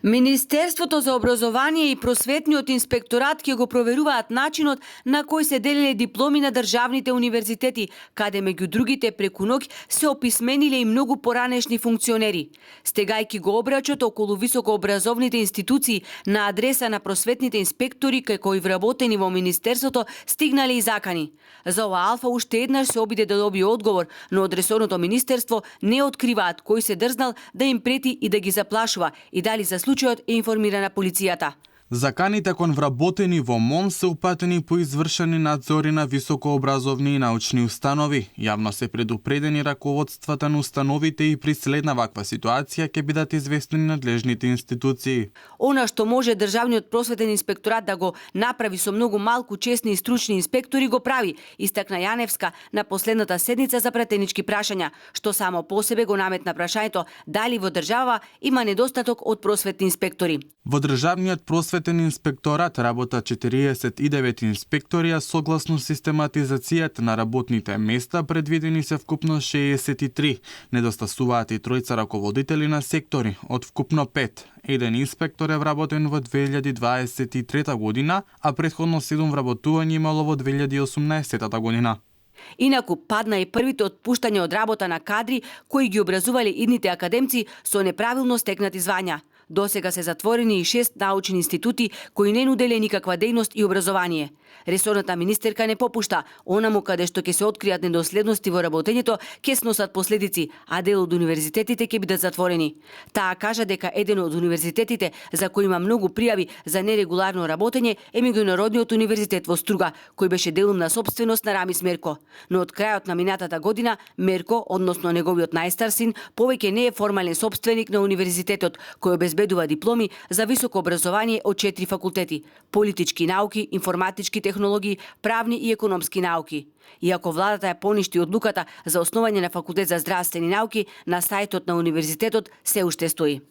Министерството за образование и просветниот инспекторат ќе го проверуваат начинот на кој се делеле дипломи на државните универзитети, каде меѓу другите преку ноќ се описмениле и многу поранешни функционери. Стегајќи го обрачот околу високообразовните институции на адреса на просветните инспектори кај кои вработени во Министерството стигнале и закани. За ова Алфа уште еднаш се обиде да добие одговор, но од ресорното министерство не откриваат кој се дрзнал да им прети и да ги заплашува и дали за случајот е информирана полицијата. Заканите кон вработени во МОН се упатени по извршени надзори на високообразовни и научни установи. Јавно се предупредени раководствата на установите и при следна ваква ситуација ќе бидат известени надлежните институции. Она што може државниот просветен инспекторат да го направи со многу малку чесни и стручни инспектори го прави, истакна Јаневска на последната седница за пратенички прашања, што само по себе го наметна прашањето дали во држава има недостаток од просветни инспектори. Во државниот просветен инспекторат работа 49 инспектори, а согласно систематизацијата на работните места предвидени се вкупно 63. Недостасуваат и тројца раководители на сектори, од вкупно 5. Еден инспектор е вработен во 2023 година, а претходно 7 вработувања имало во 2018 година. Инаку падна и првите отпуштања од работа на кадри кои ги образувале идните академци со неправилно стекнати звања. Досега се затворени и 6 научни институти кои не нуделе никаква дејност и образование. Ресорната министерка не попушта, онаму каде што ќе се откријат недоследности во работењето, ќе сносат последици, а дел од универзитетите ќе бидат затворени. Таа кажа дека еден од универзитетите за кој има многу пријави за нерегуларно работење е Меѓународниот универзитет во Струга, кој беше делумна сопственост на Рамис Мерко. Но од крајот на минатата година Мерко, односно неговиот најстар син, повеќе не е формален сопственик на универзитетот, кој обезбедува дипломи за високо образование од 4 факултети: политички науки, информатички технологии, правни и економски науки. Иако владата ја поништи одлуката за основање на факултет за здравствени науки, на сајтот на универзитетот се уште стои.